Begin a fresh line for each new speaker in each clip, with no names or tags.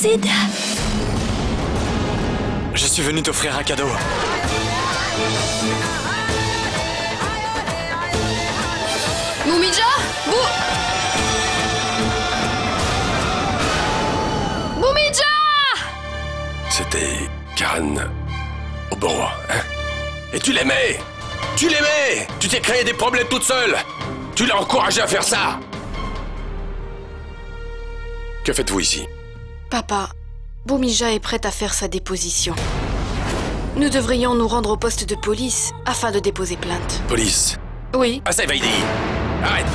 Sid.
Je suis venu t'offrir un cadeau.
Bhumija, Bhumija!
C'était Karan Oberoi, hein? Et tu l'aimais! Tu l'aimais! Tu t'es créé des problèmes toute seule! Tu l'as encouragé à faire ça! Que faites-vous ici?
Papa, Bhumija est prête à faire sa déposition. Nous devrions nous rendre au poste de police afin de déposer plainte.
Police?
Oui.
Ah, ça va, Vaidi! Arrête!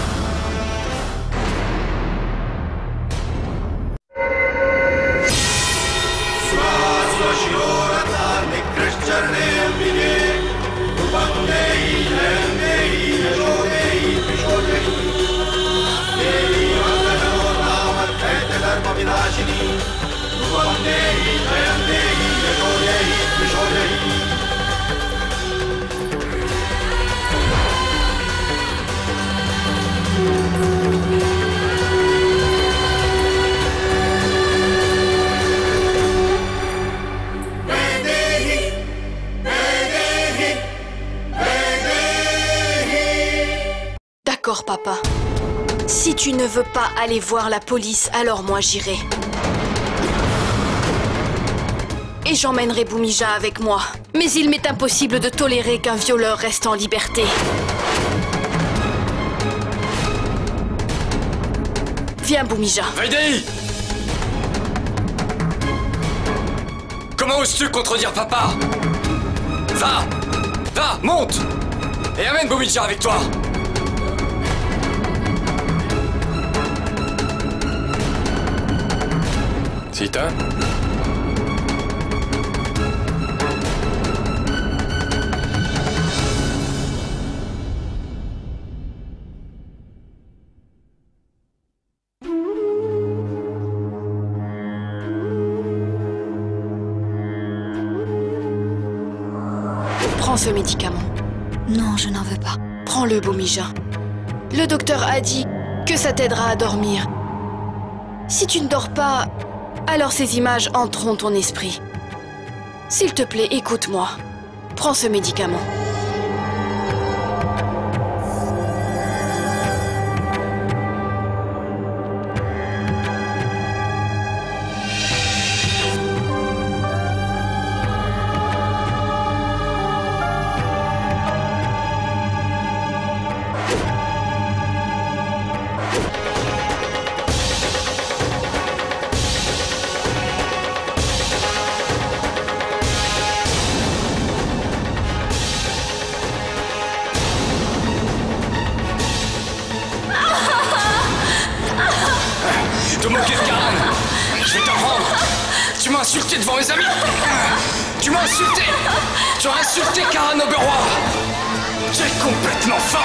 D'accord, papa. Si tu ne veux pas aller voir la police, alors moi j'irai. Et j'emmènerai Bhumija avec moi. Mais il m'est impossible de tolérer qu'un violeur reste en liberté. Viens, Bhumija.
Vaidi! Comment oses-tu contredire papa? Va! Va, monte! Et amène Bhumija avec toi!
Sita?
Prends ce médicament.
Non, je n'en veux pas.
Prends-le, Bhumija. Le docteur a dit que ça t'aidera à dormir. Si tu ne dors pas, alors ces images hanteront ton esprit. S'il te plaît, écoute-moi. Prends ce médicament.
Te moquer de Karan! Je vais t'en rendre! Tu m'as insulté devant mes amis! Tu m'as insulté! Tu as insulté Karan Oberoi! Tu es complètement folle!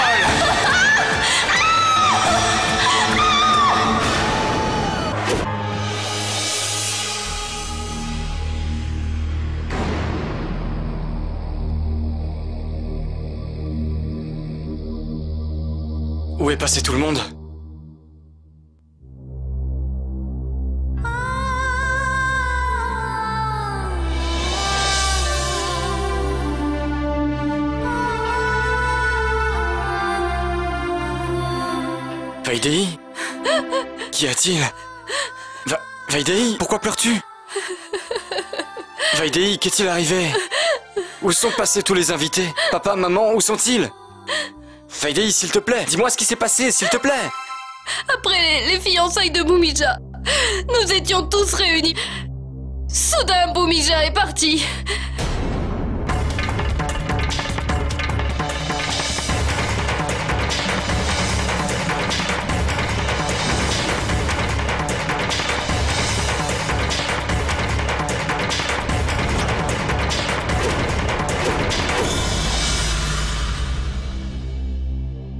Où est passé tout le monde? Vaidi? Qu'y a-t-il? Vaidi, pourquoi pleures-tu? Vaidi, qu'est-il arrivé? Où sont passés tous les invités? Papa, maman, où sont-ils? Vaidi, s'il te plaît, dis-moi ce qui s'est passé, s'il te plaît.
Après les fiançailles de Bhumija, nous étions tous réunis. Soudain, Bhumija est parti.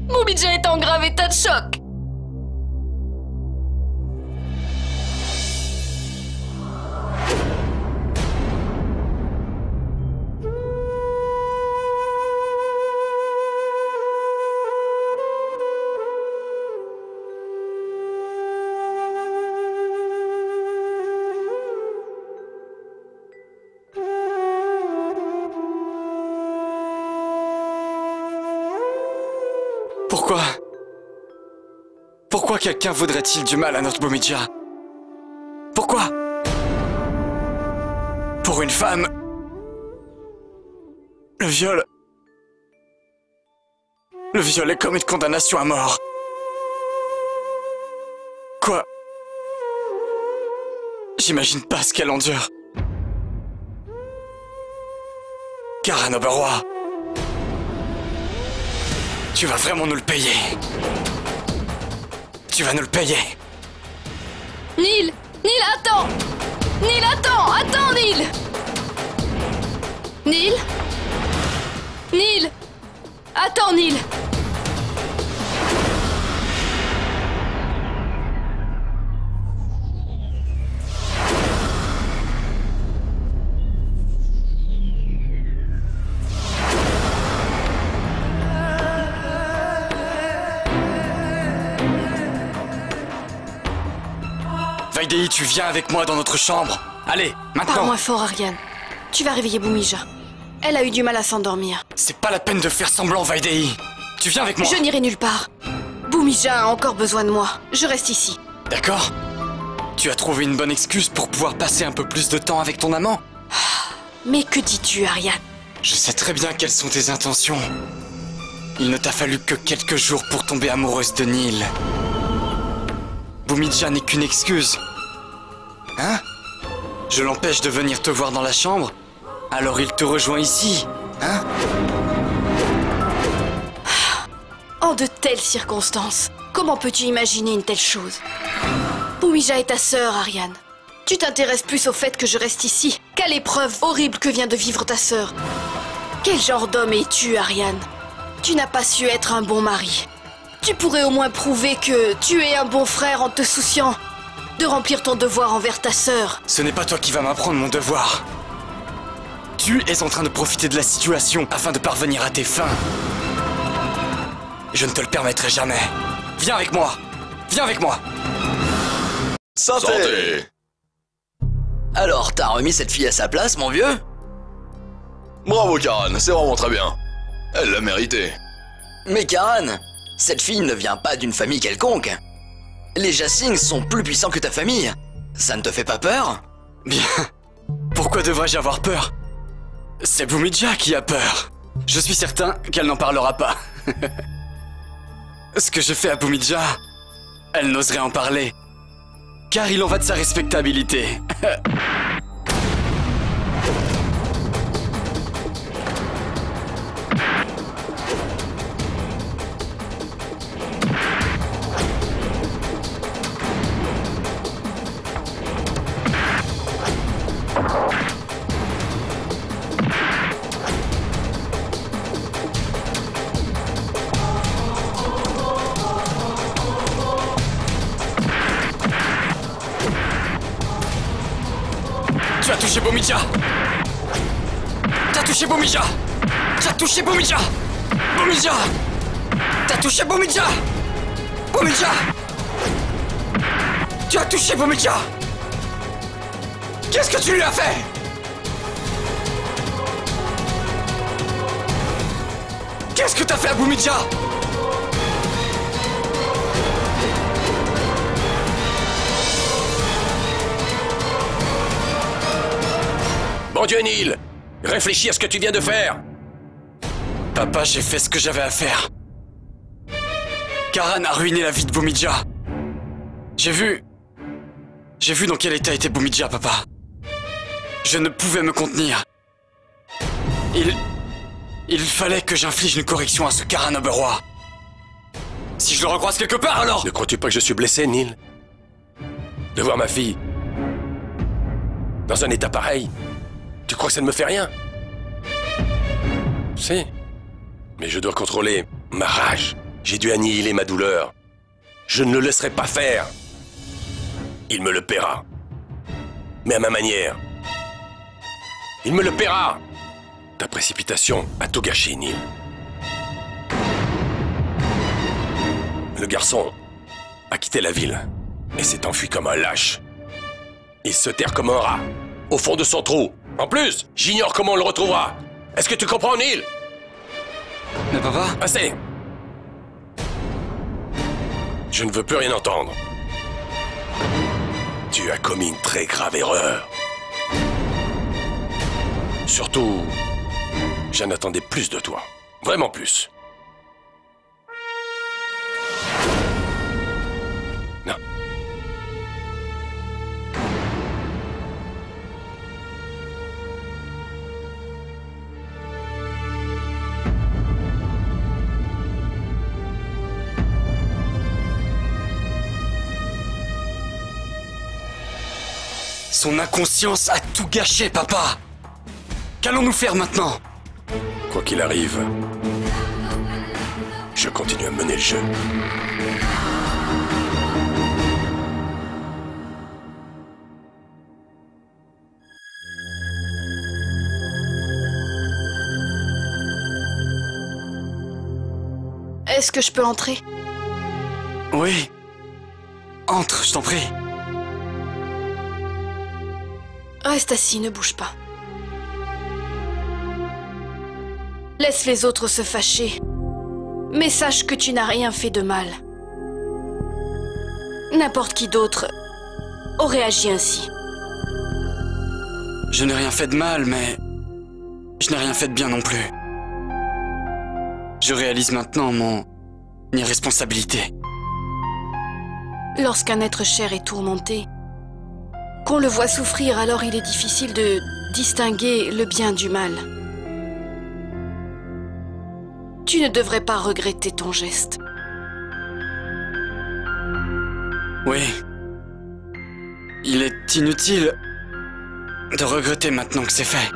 Bhumija est en grave état de choc.
Pourquoi quelqu'un voudrait-il du mal à notre Bhumija? Pourquoi? Pour une femme, le viol est comme une condamnation à mort. Quoi? J'imagine pas ce qu'elle endure. Karan Oberoi, tu vas vraiment nous le payer. Tu vas nous le payer.
Neil! Neil, attends! Neil, attends! Attends, Neil! Neil? Neil! Attends, Neil!
Vaidéhi, tu viens avec moi dans notre chambre. Allez, maintenant.
Parle moins fort, Aryan. Tu vas réveiller Bhumija. Elle a eu du mal à s'endormir.
C'est pas la peine de faire semblant, Vaidéhi. Tu viens avec moi.
Je n'irai nulle part. Bhumija a encore besoin de moi. Je reste ici.
D'accord. Tu as trouvé une bonne excuse pour pouvoir passer un peu plus de temps avec ton amant.
Mais que dis-tu, Aryan?
Je sais très bien quelles sont tes intentions. Il ne t'a fallu que quelques jours pour tomber amoureuse de Neil. Bhumija n'est qu'une excuse. Hein? Je l'empêche de venir te voir dans la chambre, alors il te rejoint ici, hein?
En de telles circonstances, comment peux-tu imaginer une telle chose? Bhumija est ta sœur, Aryan. Tu t'intéresses plus au fait que je reste ici qu'à l'épreuve horrible que vient de vivre ta sœur. Quel genre d'homme es-tu, Aryan? Tu n'as pas su être un bon mari. Tu pourrais au moins prouver que tu es un bon frère en te souciant de remplir ton devoir envers ta sœur.
Ce n'est pas toi qui vas m'apprendre mon devoir. Tu es en train de profiter de la situation afin de parvenir à tes fins. Je ne te le permettrai jamais. Viens avec moi. Viens avec moi.
Santé! Alors, t'as remis cette fille à sa place, mon vieux?
Bravo, Karan, c'est vraiment très bien. Elle l'a mérité.
Mais Karan, cette fille ne vient pas d'une famille quelconque. Les Jasing sont plus puissants que ta famille. Ça ne te fait pas peur?
Bien. Pourquoi devrais-je avoir peur? C'est Bhumija qui a peur. Je suis certain qu'elle n'en parlera pas. Ce que j'ai fait à Bhumija, elle n'oserait en parler. Car il en va de sa respectabilité. Tu as touché Bhumija! T'as touché Bhumija! T'as touché Bhumija! Bhumija! T'as touché Bhumija! Bhumija! Tu as touché Bhumija! Qu'est-ce que tu lui as fait? Qu'est-ce que t'as fait à Bhumija?
Bon Dieu, Neil! Réfléchis à ce que tu viens de faire!
Papa, j'ai fait ce que j'avais à faire. Karan a ruiné la vie de Bhumija. J'ai vu dans quel état était Bhumija, papa. Je ne pouvais me contenir. Il fallait que j'inflige une correction à ce Karan Oberoi. Si je le recroise quelque part, alors...
Ne crois-tu pas que je suis blessé, Neil? De voir ma fille dans un état pareil, tu crois que ça ne me fait rien? Si. Mais je dois contrôler ma rage. J'ai dû annihiler ma douleur. Je ne le laisserai pas faire. Il me le paiera. Mais à ma manière. Il me le paiera. Ta précipitation a tout gâché, Neil. Le garçon a quitté la ville et s'est enfui comme un lâche. Il se terre comme un rat, au fond de son trou. En plus, j'ignore comment on le retrouvera. Est-ce que tu comprends, Neil?
Mais papa...
Assez. Je ne veux plus rien entendre. Tu as commis une très grave erreur. Surtout, j'en attendais plus de toi. Vraiment plus. Non.
Son inconscience a tout gâché, papa. Qu'allons-nous faire maintenant?
Quoi qu'il arrive, je continue à mener le jeu.
Est-ce que je peux entrer?
Oui. Entre, je t'en prie.
Reste assis, ne bouge pas. Laisse les autres se fâcher. Mais sache que tu n'as rien fait de mal. N'importe qui d'autre aurait agi ainsi.
Je n'ai rien fait de mal, mais je n'ai rien fait de bien non plus. Je réalise maintenant mon irresponsabilité.
Lorsqu'un être cher est tourmenté, qu'on le voit souffrir, alors il est difficile de distinguer le bien du mal. Tu ne devrais pas regretter ton geste.
Oui. Il est inutile de regretter maintenant que c'est fait.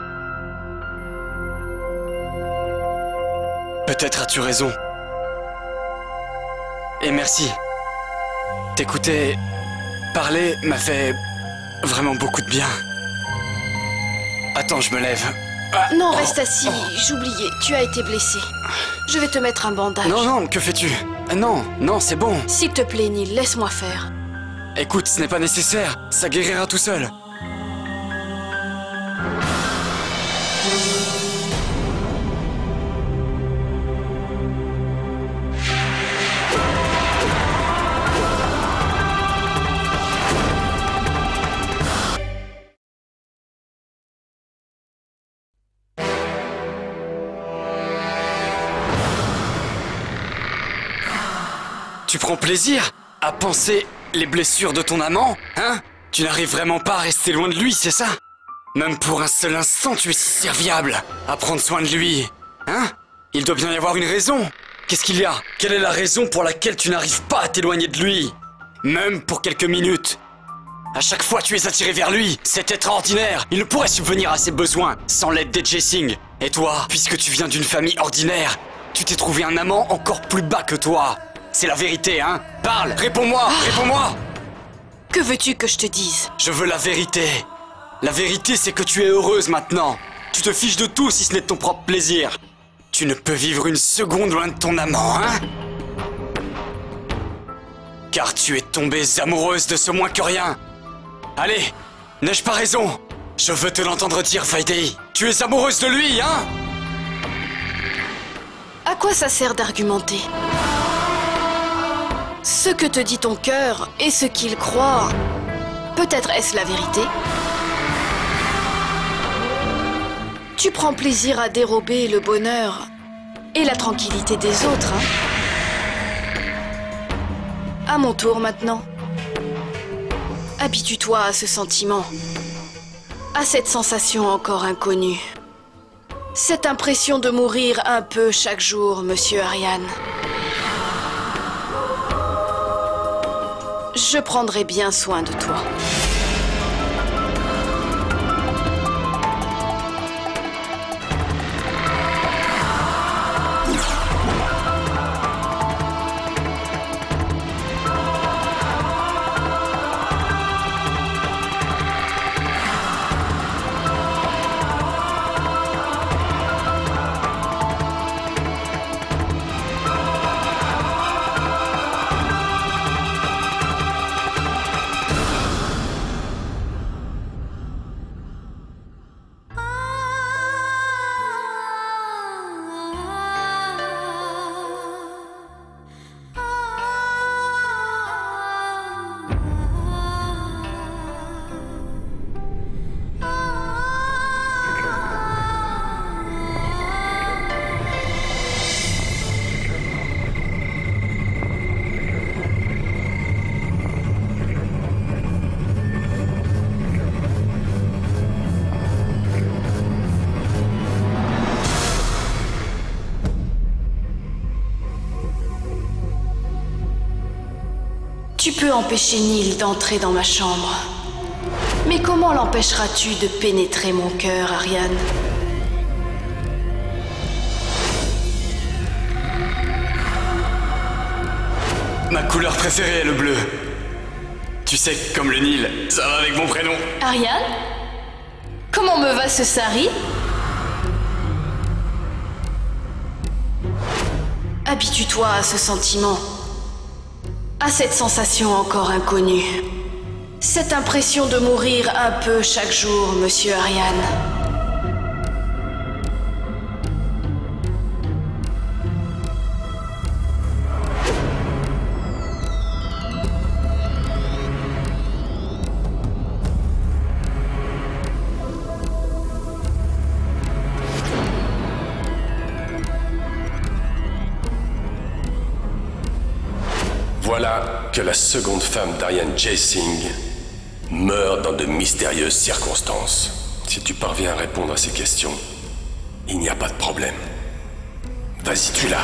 Peut-être as-tu raison. Et merci. T'écouter parler m'a fait vraiment beaucoup de bien. Attends, je me lève.
Non, reste assis. J'oubliais, tu as été blessé. Je vais te mettre un bandage.
Non, non, que fais-tu? Non, non, c'est bon.
S'il te plaît, Neil, laisse-moi faire.
Écoute, ce n'est pas nécessaire. Ça guérira tout seul. Tu prends plaisir à penser les blessures de ton amant, hein? Tu n'arrives vraiment pas à rester loin de lui, c'est ça? Même pour un seul instant, tu es si serviable à prendre soin de lui, hein? Il doit bien y avoir une raison. Qu'est-ce qu'il y a? Quelle est la raison pour laquelle tu n'arrives pas à t'éloigner de lui? Même pour quelques minutes. À chaque fois, tu es attiré vers lui. Cet être ordinaire, il ne pourrait subvenir à ses besoins sans l'aide des Jessing. Et toi, puisque tu viens d'une famille ordinaire, tu t'es trouvé un amant encore plus bas que toi. C'est la vérité, hein? Parle! Réponds-moi! Réponds-moi!
Que veux-tu que je te dise?
Je veux la vérité. La vérité, c'est que tu es heureuse maintenant. Tu te fiches de tout si ce n'est de ton propre plaisir. Tu ne peux vivre une seconde loin de ton amant, hein? Car tu es tombée amoureuse de ce moins que rien. Allez, n'ai-je pas raison? Je veux te l'entendre dire, Vaidei. Tu es amoureuse de lui, hein?
À quoi ça sert d'argumenter? Ce que te dit ton cœur et ce qu'il croit, peut-être est-ce la vérité? Tu prends plaisir à dérober le bonheur et la tranquillité des autres, hein? À mon tour maintenant. Habitue-toi à ce sentiment, à cette sensation encore inconnue. Cette impression de mourir un peu chaque jour, Monsieur Ariane. Je prendrai bien soin de toi. peux empêcher Neil d'entrer dans ma chambre. Mais comment l'empêcheras-tu de pénétrer mon cœur, Ariane?
Ma couleur préférée est le bleu. Tu sais, comme le Nil, ça va avec mon prénom.
Ariane? Comment me va ce sari? Habitue-toi à ce sentiment, à cette sensation encore inconnue. Cette impression de mourir un peu chaque jour, monsieur Ariane.
Voilà que la seconde femme d'Ariane Jacing meurt dans de mystérieuses circonstances. Si tu parviens à répondre à ces questions, il n'y a pas de problème. Vas-y, tue-la.